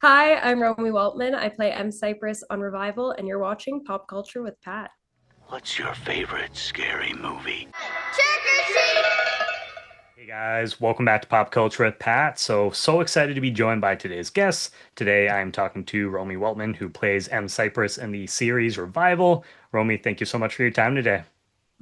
Hi, I'm Romy Weltman. I play M. Cypress on Revival, and you're watching Pop Culture with Pat. What's your favorite scary movie? Hey guys, welcome back to Pop Culture with Pat. So excited to be joined by today's guests. Today I'm talking to Romy Weltman, who plays M. Cypress in the series Revival. Romy, thank you so much for your time today.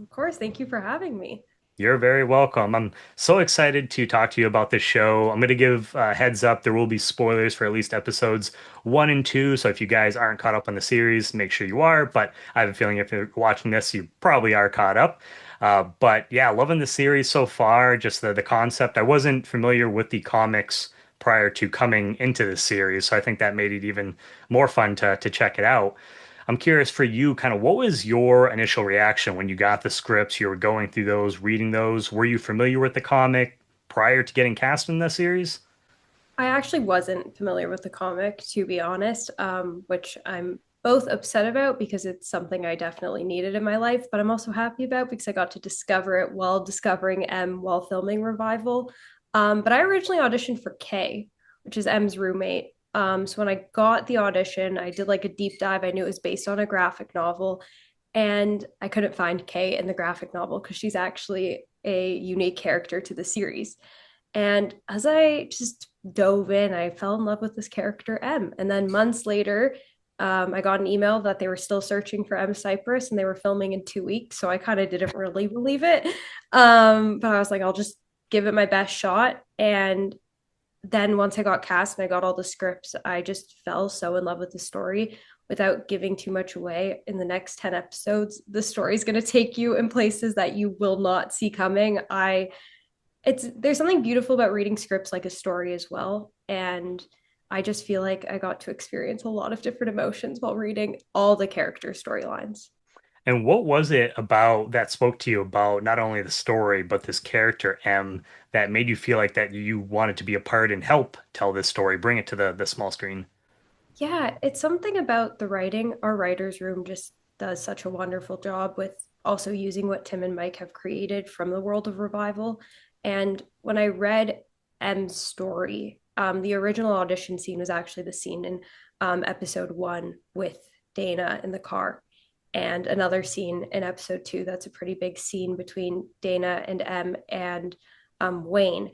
Of course, thank you for having me. You're very welcome. I'm so excited to talk to you about this show. I'm going to give a heads up. There will be spoilers for at least episodes one and two. So if you guys aren't caught up on the series, make sure you are. But I have a feeling if you're watching this, you probably are caught up. But yeah, loving the series so far. Just the concept. I wasn't familiar with the comics prior to coming into the series, so I think that made it even more fun to check it out. I'm curious for you, kind of what was your initial reaction when you got the scripts, you were going through those, reading those? Were you familiar with the comic prior to getting cast in the series? I actually wasn't familiar with the comic, to be honest, which I'm both upset about because it's something I definitely needed in my life, but I'm also happy about because I got to discover it while discovering M while filming Revival. But I originally auditioned for K, which is M's roommate. So when I got the audition, I did like a deep dive. I knew it was based on a graphic novel, and I couldn't find Kay in the graphic novel because she's actually a unique character to the series. And as I just dove in, I fell in love with this character, M. And then months later, I got an email that they were still searching for M. Cypress and they were filming in 2 weeks. So I kind of didn't really believe it. But I was like, I'll just give it my best shot. And then once I got cast and I got all the scripts, I just fell so in love with the story without giving too much away. In the next 10 episodes, the story is going to take you in places that you will not see coming. I it's there's something beautiful about reading scripts like a story as well, and I just feel like I got to experience a lot of different emotions while reading all the character storylines. And what was it about that spoke to you about not only the story, but this character M that made you feel like that you wanted to be a part and help tell this story, bring it to the small screen? Yeah, it's something about the writing. Our writers room just does such a wonderful job with also using what Tim and Mike have created from the world of Revival. And when I read M's story, the original audition scene was actually the scene in episode one with Dana in the car, and another scene in episode two. That's a pretty big scene between Dana and M and Wayne.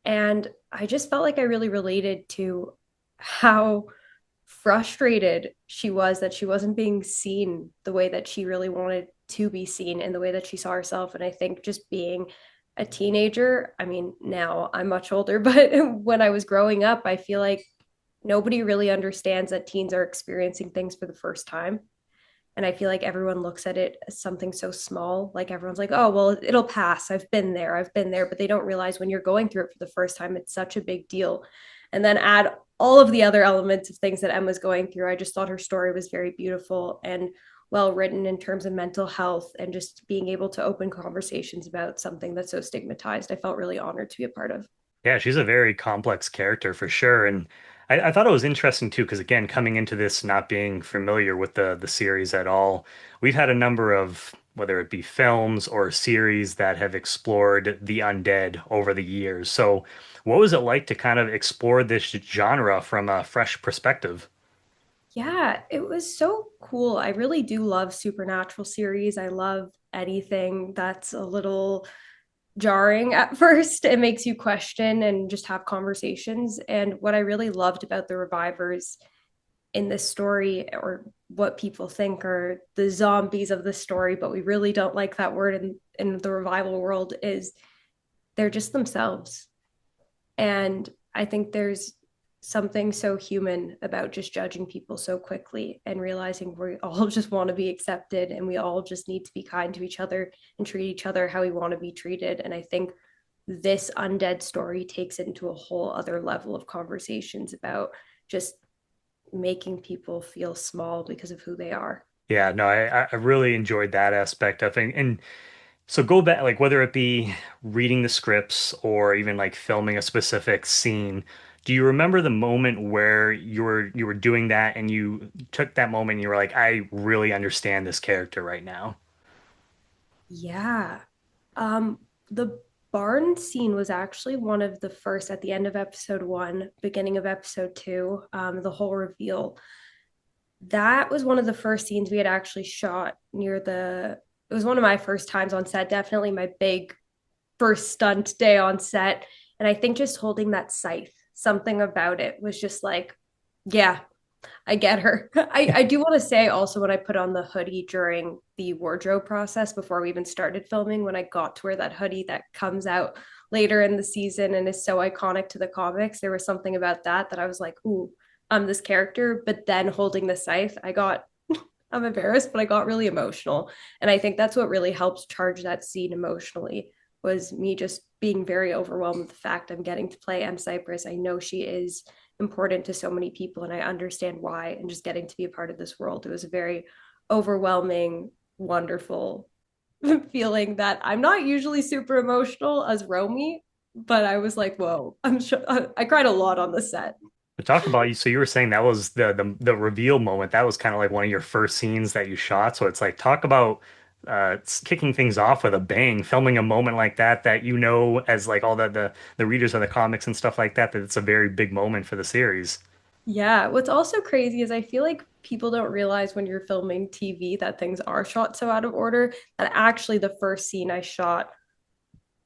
And I just felt like I really related to how frustrated she was that she wasn't being seen the way that she really wanted to be seen in the way that she saw herself. And I think just being a teenager, I mean, now I'm much older, but when I was growing up, I feel like nobody really understands that teens are experiencing things for the first time. And I feel like everyone looks at it as something so small. Like everyone's like, oh, well, it'll pass. I've been there. But they don't realize when you're going through it for the first time, it's such a big deal. And then add all of the other elements of things that Emma's going through. I just thought her story was very beautiful and well written in terms of mental health and just being able to open conversations about something that's so stigmatized. I felt really honored to be a part of. Yeah, she's a very complex character for sure. And I thought it was interesting too, because again, coming into this not being familiar with the series at all, we've had a number of whether it be films or series that have explored the undead over the years. So what was it like to kind of explore this genre from a fresh perspective? Yeah, it was so cool. I really do love supernatural series. I love anything that's a little jarring at first. It makes you question and just have conversations. And what I really loved about the revivers in this story, or what people think are the zombies of the story, but we really don't like that word in the revival world, is they're just themselves. And I think there's something so human about just judging people so quickly and realizing we all just want to be accepted and we all just need to be kind to each other and treat each other how we want to be treated. And I think this undead story takes it into a whole other level of conversations about just making people feel small because of who they are. Yeah, no, I really enjoyed that aspect of it. And so go back, like whether it be reading the scripts or even like filming a specific scene, do you remember the moment where you were doing that and you took that moment and you were like, I really understand this character right now? Yeah. The barn scene was actually one of the first at the end of episode one, beginning of episode two, the whole reveal. That was one of the first scenes we had actually shot near the. It was one of my first times on set, definitely my big first stunt day on set. And I think just holding that scythe, something about it was just like, yeah, I get her. I do want to say also when I put on the hoodie during the wardrobe process before we even started filming, when I got to wear that hoodie that comes out later in the season and is so iconic to the comics, there was something about that I was like, ooh, I'm this character. But then holding the scythe, I'm embarrassed, but I got really emotional. And I think that's what really helps charge that scene emotionally was me just being very overwhelmed with the fact I'm getting to play M. Cypress. I know she is important to so many people and I understand why, and just getting to be a part of this world. It was a very overwhelming, wonderful feeling that I'm not usually super emotional as Romy, but I was like, whoa, I'm sure I cried a lot on the set. But talk about you. So you were saying that was the reveal moment. That was kind of like one of your first scenes that you shot. So it's like talk about kicking things off with a bang, filming a moment like that that you know as like all the readers of the comics and stuff like that that it's a very big moment for the series. Yeah, what's also crazy is I feel like people don't realize when you're filming TV that things are shot so out of order. That actually the first scene I shot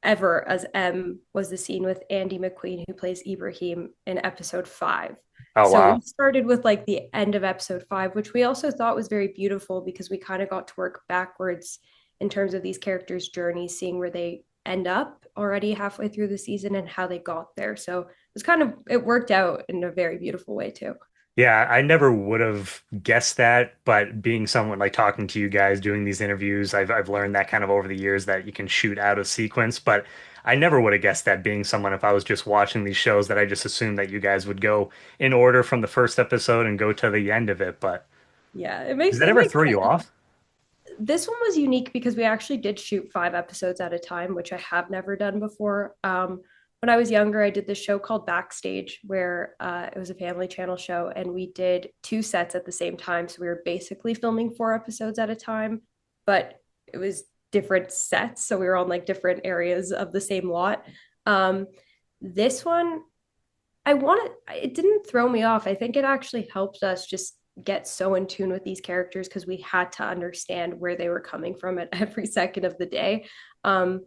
ever as M was the scene with Andy McQueen, who plays Ibrahim in episode five. Oh So we wow. started with like the end of episode five, which we also thought was very beautiful because we kind of got to work backwards in terms of these characters' journeys, seeing where they end up already halfway through the season and how they got there. So it was kind of, it worked out in a very beautiful way too. Yeah, I never would have guessed that, but being someone like talking to you guys, doing these interviews, I've learned that kind of over the years that you can shoot out of sequence, but I never would have guessed that being someone if I was just watching these shows that I just assumed that you guys would go in order from the first episode and go to the end of it. But Yeah, does that it ever makes throw you off? this one was unique because we actually did shoot 5 episodes at a time, which I have never done before. When I was younger, I did this show called Backstage, where it was a family channel show, and we did 2 sets at the same time. So we were basically filming 4 episodes at a time, but it was different sets. So we were on like different areas of the same lot. Um, this one, it didn't throw me off. I think it actually helped us just get so in tune with these characters because we had to understand where they were coming from at every second of the day. Um,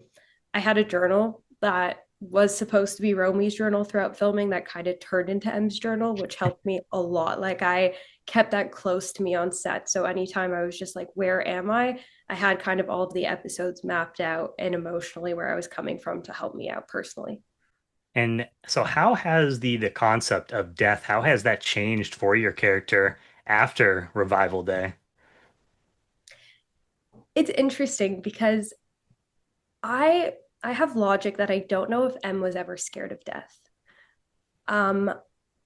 I had a journal that was supposed to be Romy's journal throughout filming that kind of turned into M's journal, which helped me a lot. Like I kept that close to me on set. So anytime I was just like, where am I? I had kind of all of the episodes mapped out and emotionally where I was coming from to help me out personally. And so how has the concept of death, how has that changed for your character after Revival Day? It's interesting because I I have logic that I don't know if M was ever scared of death. Um,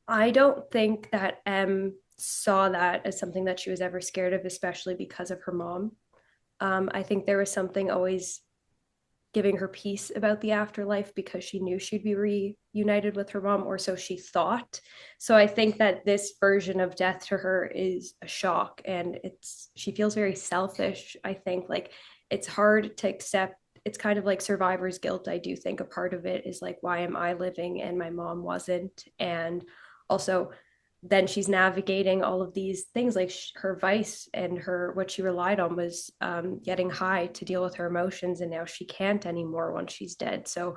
I don't think that M saw that as something that she was ever scared of, especially because of her mom. I think there was something always giving her peace about the afterlife because she knew she'd be reunited with her mom, or so she thought. So I think that this version of death to her is a shock, and she feels very selfish. I think like it's hard to accept. It's kind of like survivor's guilt. I do think a part of it is like, why am I living and my mom wasn't? And also, then she's navigating all of these things like her vice and her what she relied on was getting high to deal with her emotions, and now she can't anymore once she's dead. So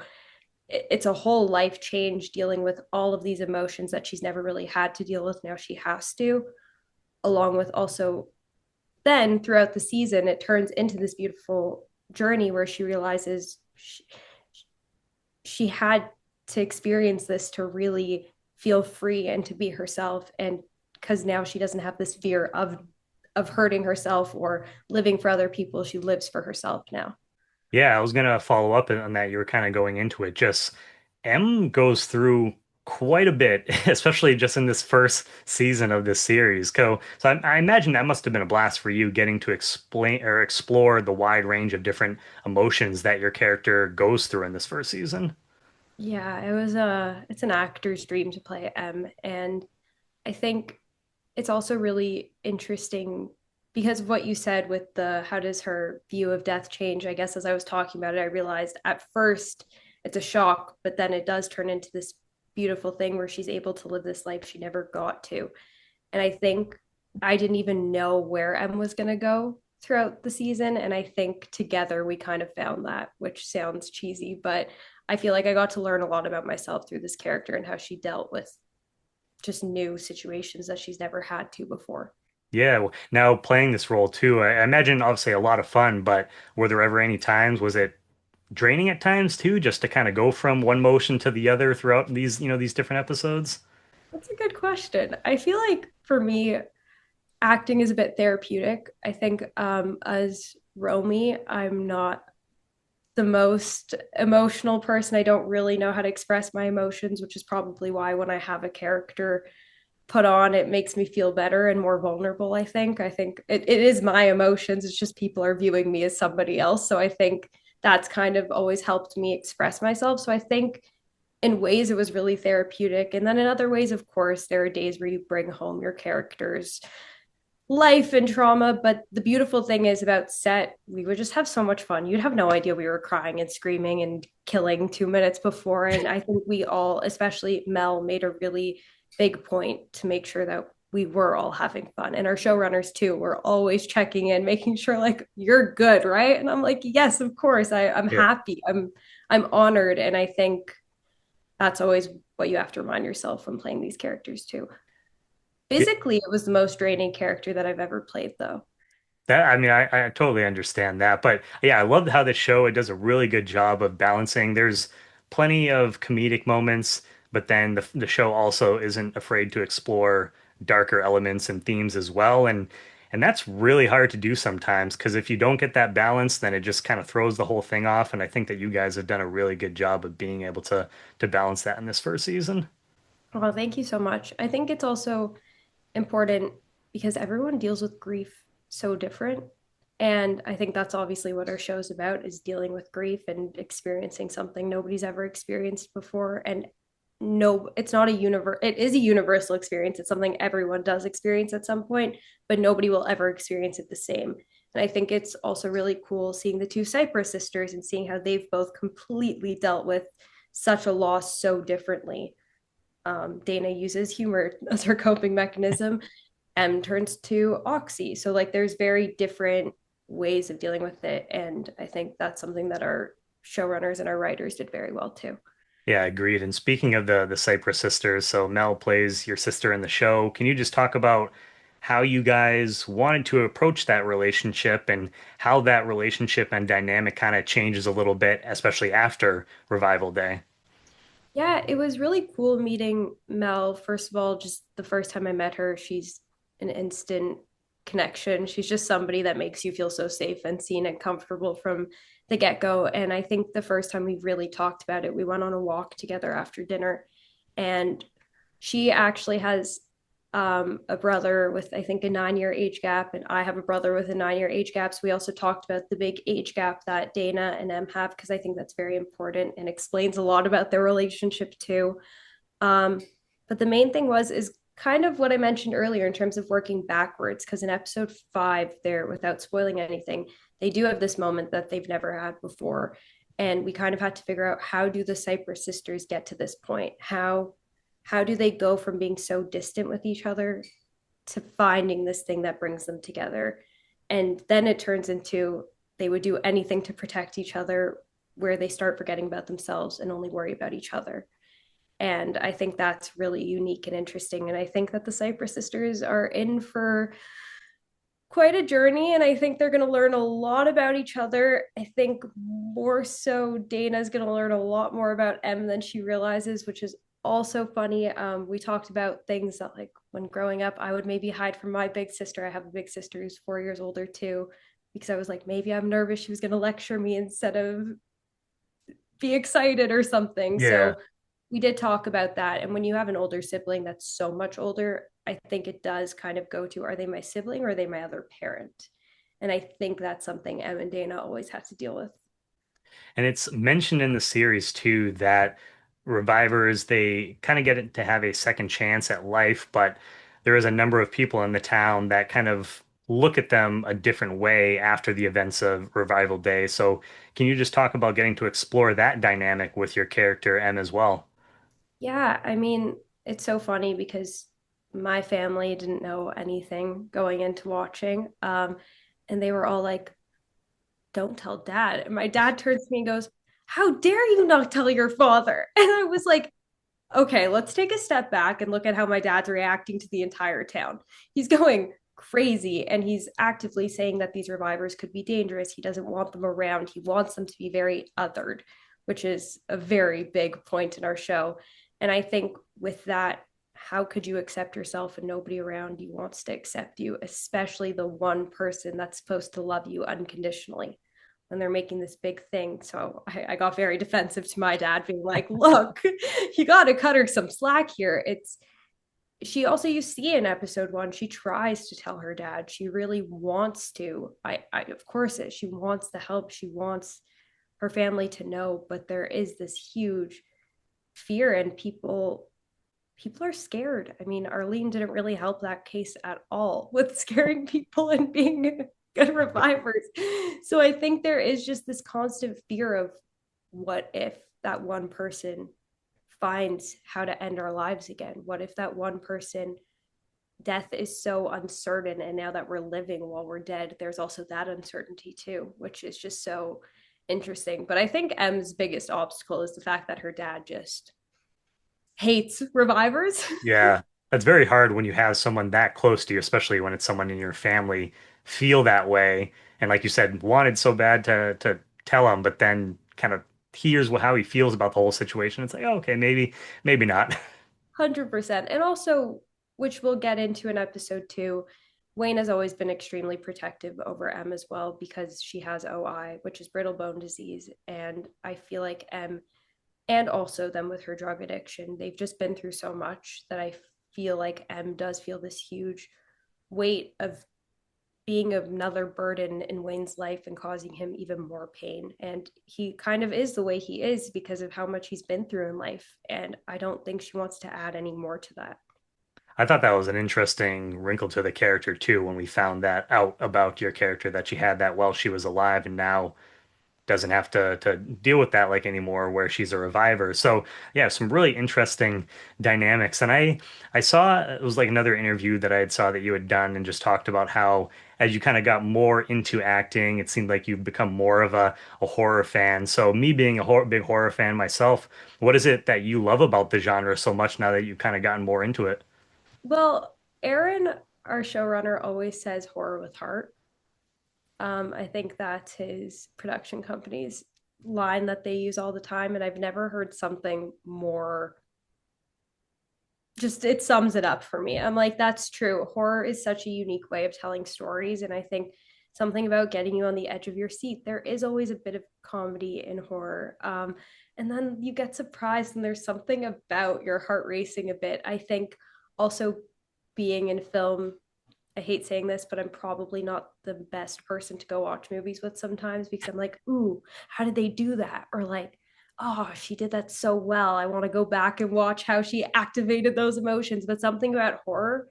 it's a whole life change dealing with all of these emotions that she's never really had to deal with. Now she has to, along with also then throughout the season it turns into this beautiful journey where she realizes she had to experience this to really feel free and to be herself, and because now she doesn't have this fear of hurting herself or living for other people, she lives for herself now. Yeah, I was gonna follow up on that. You were kind of going into it. Just M goes through quite a bit, especially just in this first season of this series. So I imagine that must have been a blast for you getting to explain or explore the wide range of different emotions that your character goes through in this first season. Yeah, it was a it's an actor's dream to play M, and I think it's also really interesting because of what you said with the how does her view of death change. I guess as I was talking about it, I realized at first it's a shock, but then it does turn into this beautiful thing where she's able to live this life she never got to. And I think I didn't even know where Em was going to go throughout the season. And I think together we kind of found that, which sounds cheesy, but I feel like I got to learn a lot about myself through this character and how she dealt with just new situations that she's never had to before. Yeah, now playing this role too, I imagine obviously a lot of fun, but were there ever any times, was it draining at times too, just to kind of go from one motion to the other throughout these, these different episodes? That's a good question. I feel like for me, acting is a bit therapeutic. I think as Romy, I'm not the most emotional person. I don't really know how to express my emotions, which is probably why when I have a character put on, it makes me feel better and more vulnerable. I think it is my emotions. It's just people are viewing me as somebody else. So I think that's kind of always helped me express myself. So I think in ways it was really therapeutic. And then in other ways, of course, there are days where you bring home your characters life and trauma. But the beautiful thing is about set, we would just have so much fun. You'd have no idea we were crying and screaming and killing 2 minutes before. And I think we all, especially Mel, made a really big point to make sure that we were all having fun. And our showrunners too were always checking in, making sure like you're good, right? And I'm like, yes, of course. I'm Yeah. happy. I'm honored. And I think that's always what you have to remind yourself when playing these characters too. Yeah. Physically, it was the most draining character that I've ever played, though. That I mean, I totally understand that, but yeah, I love how the show it does a really good job of balancing. There's plenty of comedic moments, but then the show also isn't afraid to explore darker elements and themes as well, and that's really hard to do sometimes because if you don't get that balance, then it just kind of throws the whole thing off. And I think that you guys have done a really good job of being able to balance that in this first season. Well, thank you so much. I think it's also important because everyone deals with grief so different. And I think that's obviously what our show is about is dealing with grief and experiencing something nobody's ever experienced before. And no, it's not a universe, it is a universal experience. It's something everyone does experience at some point, but nobody will ever experience it the same. And I think it's also really cool seeing the two Cypress sisters and seeing how they've both completely dealt with such a loss so differently. Dana uses humor as her coping mechanism. M turns to Oxy. So like there's very different ways of dealing with it. And I think that's something that our showrunners and our writers did very well too. Yeah, agreed. And speaking of the Cypress sisters, so Mel plays your sister in the show. Can you just talk about how you guys wanted to approach that relationship and how that relationship and dynamic kind of changes a little bit, especially after Revival Day? Yeah, it was really cool meeting Mel. First of all, just the first time I met her, she's an instant connection. She's just somebody that makes you feel so safe and seen and comfortable from the get-go. And I think the first time we really talked about it, we went on a walk together after dinner, and she actually has a brother with I think a 9 year age gap, and I have a brother with a 9 year age gap. So we also talked about the big age gap that Dana and Em have because I think that's very important and explains a lot about their relationship too. Um, but the main thing was is kind of what I mentioned earlier in terms of working backwards because in episode 5 there, without spoiling anything, they do have this moment that they've never had before, and we kind of had to figure out how do the Cypress sisters get to this point, how do they go from being so distant with each other to finding this thing that brings them together. And then it turns into they would do anything to protect each other, where they start forgetting about themselves and only worry about each other. And I think that's really unique and interesting. And I think that the Cypress sisters are in for quite a journey. And I think they're going to learn a lot about each other. I think more so Dana's going to learn a lot more about Em than she realizes, which is also funny. We talked about things that, like, when growing up, I would maybe hide from my big sister. I have a big sister who's 4 years older too, because I was like, maybe I'm nervous she was going to lecture me instead of be excited or something. Yeah. So we did talk about that. And when you have an older sibling that's so much older, I think it does kind of go to, are they my sibling or are they my other parent? And I think that's something Em and Dana always have to deal with. And it's mentioned in the series too that revivers, they kind of get to have a second chance at life, but there is a number of people in the town that kind of look at them a different way after the events of Revival Day. So, can you just talk about getting to explore that dynamic with your character M as well? Yeah, I mean, it's so funny because my family didn't know anything going into watching. And they were all like, don't tell dad. And my dad turns to me and goes, how dare you not tell your father? And I was like, okay, let's take a step back and look at how my dad's reacting to the entire town. He's going crazy and he's actively saying that these revivers could be dangerous. He doesn't want them around. He wants them to be very othered, which is a very big point in our show. And I think with that, how could you accept yourself and nobody around you wants to accept you, especially the one person that's supposed to love you unconditionally? When they're making this big thing. So I got very defensive to my dad, being like, look, you got to cut her some slack here. It's, she also, you see in episode one, she tries to tell her dad. She really wants to. Of course, she wants the help. She wants her family to know, but there is this huge fear, and people are scared. I mean, Arlene didn't really help that case at all with scaring people and being good revivers. So I think there is just this constant fear of what if that one person finds how to end our lives again? What if that one person, death is so uncertain, and now that we're living while we're dead, there's also that uncertainty too, which is just so interesting. But I think M's biggest obstacle is the fact that her dad just hates revivers. Yeah, that's very hard when you have someone that close to you, especially when it's someone in your family, feel that way. And like you said, wanted so bad to tell him, but then kind of hears how he feels about the whole situation. It's like, oh, okay, maybe not. 100%. And also, which we'll get into in episode two, Wayne has always been extremely protective over M as well because she has OI, which is brittle bone disease. And I feel like M, and also them with her drug addiction, they've just been through so much that I feel like M does feel this huge weight of being another burden in Wayne's life and causing him even more pain. And he kind of is the way he is because of how much he's been through in life. And I don't think she wants to add any more to that. I thought that was an interesting wrinkle to the character too, when we found that out about your character that she had that while she was alive and now doesn't have to deal with that like anymore where she's a reviver. So yeah, some really interesting dynamics. And I saw it was like another interview that I had saw that you had done and just talked about how as you kind of got more into acting, it seemed like you've become more of a horror fan. So me being a big horror fan myself, what is it that you love about the genre so much now that you've kind of gotten more into it? Well, Aaron, our showrunner, always says horror with heart. I think that's his production company's line that they use all the time. And I've never heard something more, just it sums it up for me. I'm like, that's true. Horror is such a unique way of telling stories. And I think something about getting you on the edge of your seat. There is always a bit of comedy in horror. And then you get surprised, and there's something about your heart racing a bit. I think also being in film, I hate saying this, but I'm probably not the best person to go watch movies with sometimes because I'm like, ooh, how did they do that? Or like, oh, she did that so well. I want to go back and watch how she activated those emotions. But something about horror,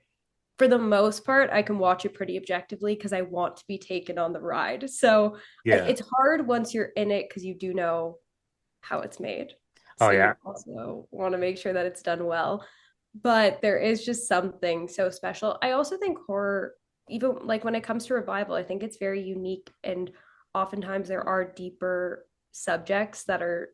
for the most part, I can watch it pretty objectively because I want to be taken on the ride. So Yeah. it's hard once you're in it because you do know how it's made. Oh So yeah. you also want to make sure that it's done well. But there is just something so special. I also think horror, even like when it comes to revival, I think it's very unique. And oftentimes there are deeper subjects that are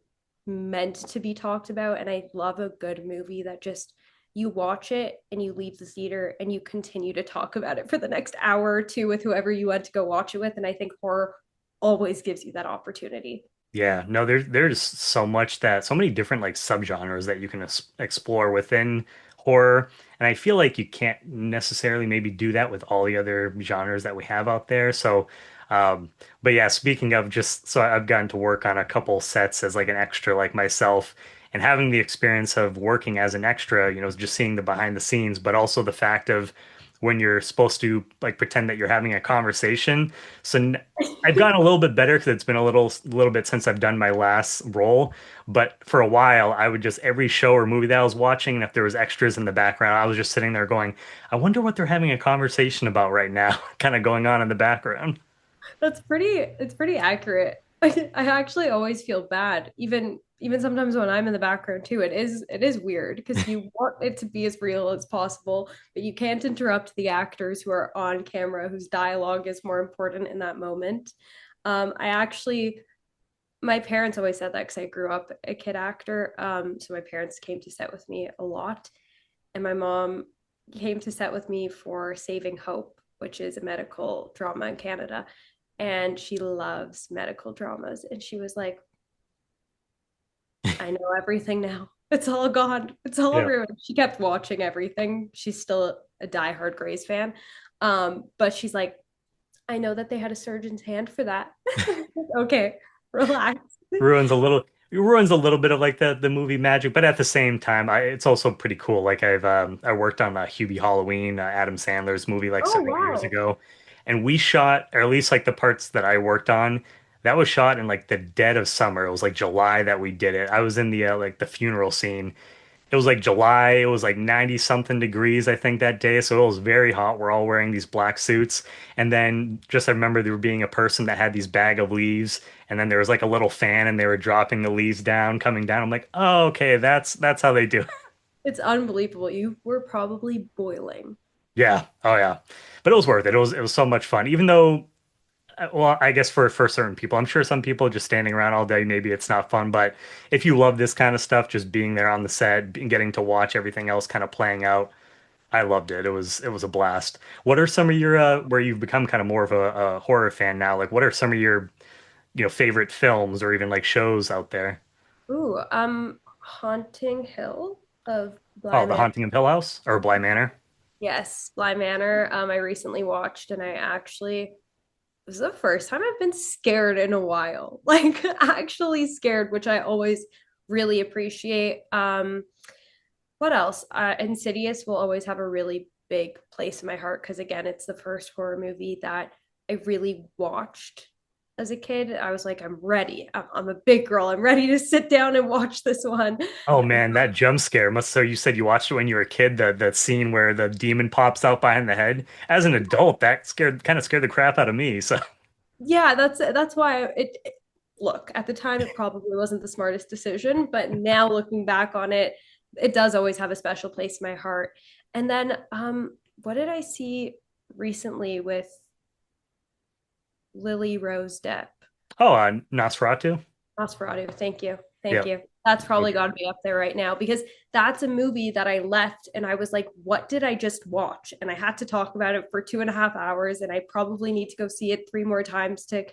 meant to be talked about. And I love a good movie that just you watch it and you leave the theater and you continue to talk about it for the next hour or two with whoever you went to go watch it with. And I think horror always gives you that opportunity. Yeah, no, there's so much that so many different like subgenres that you can explore within horror, and I feel like you can't necessarily maybe do that with all the other genres that we have out there. So, um, but yeah, speaking of just so I've gotten to work on a couple sets as like an extra like myself, and having the experience of working as an extra, just seeing the behind the scenes, but also the fact of when you're supposed to like pretend that you're having a conversation. So I've gotten a little bit better because it's been a little bit since I've done my last role. But for a while, I would just every show or movie that I was watching, and if there was extras in the background, I was just sitting there going, I wonder what they're having a conversation about right now, kind of going on in the background. It's pretty accurate. I actually always feel bad, even sometimes when I'm in the background too. It is weird because you want it to be as real as possible, but you can't interrupt the actors who are on camera, whose dialogue is more important in that moment. I actually My parents always said that because I grew up a kid actor. So my parents came to set with me a lot, and my mom came to set with me for Saving Hope, which is a medical drama in Canada. And she loves medical dramas. And she was like, I know everything now. It's all gone. It's all Yeah. ruined. She kept watching everything. She's still a diehard Grey's fan. But she's like, I know that they had a surgeon's hand for that. Okay, relax. ruins a little ruins a little bit of like the movie magic, but at the same time, it's also pretty cool. Like I worked on Hubie Halloween, Adam Sandler's movie like Oh, 7 years wow. ago, and we shot, or at least like the parts that I worked on, that was shot in like the dead of summer. It was like July that we did it. I was in the like the funeral scene. It was like July. It was like 90 something degrees, I think, that day. So it was very hot. We're all wearing these black suits. And then just I remember there being a person that had these bag of leaves. And then there was like a little fan and they were dropping the leaves down, coming down. I'm like, oh, okay, that's how they do it. It's unbelievable. You were probably boiling. Yeah. Oh yeah. But it was worth it. It was so much fun. Even though well, I guess for certain people, I'm sure some people just standing around all day, maybe it's not fun. But if you love this kind of stuff, just being there on the set and getting to watch everything else kind of playing out, I loved it. It was a blast. What are some of your where you've become kind of more of a horror fan now? Like what are some of your, favorite films or even like shows out there? Ooh, Haunting Hill of Bly Oh, The Manor. Haunting of Hill House or Bly Manor? Yes, Bly Manor. I recently watched, and I actually this is the first time I've been scared in a while. Like actually scared, which I always really appreciate. What else? Insidious will always have a really big place in my heart because again, it's the first horror movie that I really watched as a kid. I was like, I'm ready. I'm a big girl. I'm ready to sit down and watch this one. Oh man, that jump scare must. So you said you watched it when you were a kid, the scene where the demon pops out behind the head. As an adult, that kind of scared the crap out of me. So Yeah, that's why look, at the time it probably wasn't the smartest decision, but now looking back on it, it does always have a special place in my heart. And then what did I see recently with Lily Rose Depp? oh, Nosferatu. Nosferatu. Thank you. Thank Yep. you. That's So probably got good. to be up there right now because that's a movie that I left and I was like, what did I just watch? And I had to talk about it for 2.5 hours. And I probably need to go see it three more times to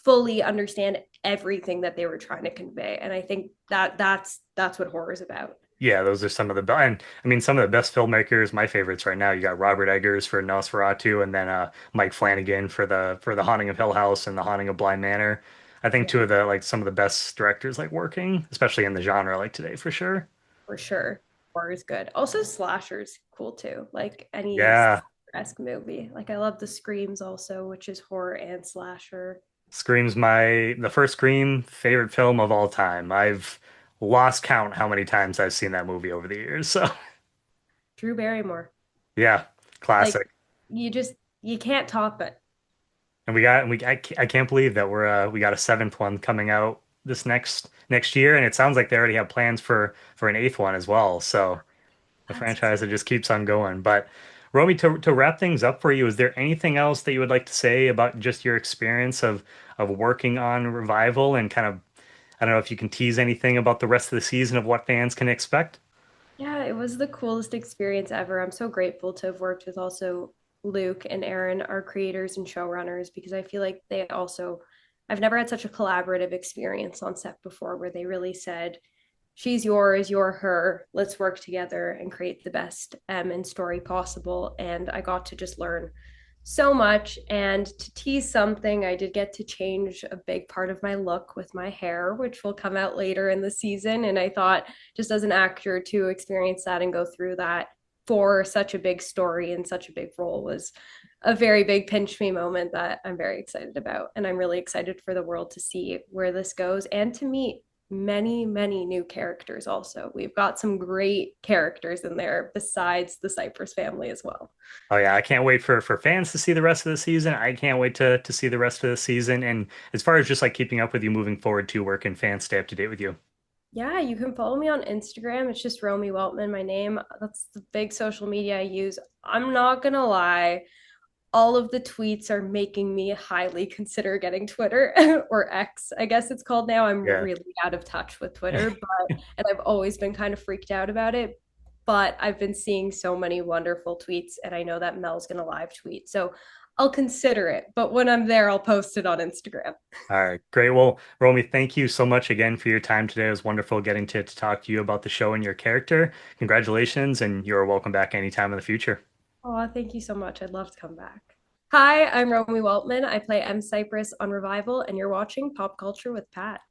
fully understand everything that they were trying to convey. And I think that's what horror is about. Yeah, those are some of the and I mean some of the best filmmakers. My favorites right now. You got Robert Eggers for Nosferatu, and then Mike Flanagan for the Haunting of Hill House and the Haunting of Bly Manor. I think Yeah, two of the like some of the best directors like working, especially in the genre like today for sure. for sure. Horror is good. Also, slashers cool too. Like any Yeah, esque movie. Like I love the Screams also, which is horror and slasher. Scream's the first Scream favorite film of all time. I've lost count how many times I've seen that movie over the years. So Drew Barrymore. yeah, Like classic. you just you can't top it. And I can't believe that we got a seventh one coming out this next year, and it sounds like they already have plans for an eighth one as well. So the That's franchise that just keeps on going. But Romy, to wrap things up for you, is there anything else that you would like to say about just your experience of working on Revival and kind of I don't know if you can tease anything about the rest of the season of what fans can expect? yeah, it was the coolest experience ever. I'm so grateful to have worked with also Luke and Aaron, our creators and showrunners, because I feel like they also I've never had such a collaborative experience on set before where they really said, she's yours, you're her. Let's work together and create the best and story possible. And I got to just learn so much. And to tease something, I did get to change a big part of my look with my hair, which will come out later in the season. And I thought, just as an actor, to experience that and go through that for such a big story and such a big role was a very big pinch me moment that I'm very excited about. And I'm really excited for the world to see where this goes and to meet many, many new characters also. We've got some great characters in there besides the Cypress family as well. Oh yeah, I can't wait for fans to see the rest of the season. I can't wait to see the rest of the season. And as far as just like keeping up with you moving forward too, where can fans stay up to date with you? Yeah, you can follow me on Instagram. It's just Romy Weltman, my name. That's the big social media I use. I'm not gonna lie, all of the tweets are making me highly consider getting Twitter or X, I guess it's called now. I'm Yeah. really out of touch with Twitter, but and I've always been kind of freaked out about it. But I've been seeing so many wonderful tweets, and I know that Mel's gonna live tweet. So I'll consider it. But when I'm there, I'll post it on Instagram. All right, great. Well, Romy, thank you so much again for your time today. It was wonderful getting to talk to you about the show and your character. Congratulations, and you're welcome back anytime in the future. Oh, thank you so much. I'd love to come back. Hi, I'm Romy Weltman. I play M. Cypress on Revival, and you're watching Pop Culture with Pat.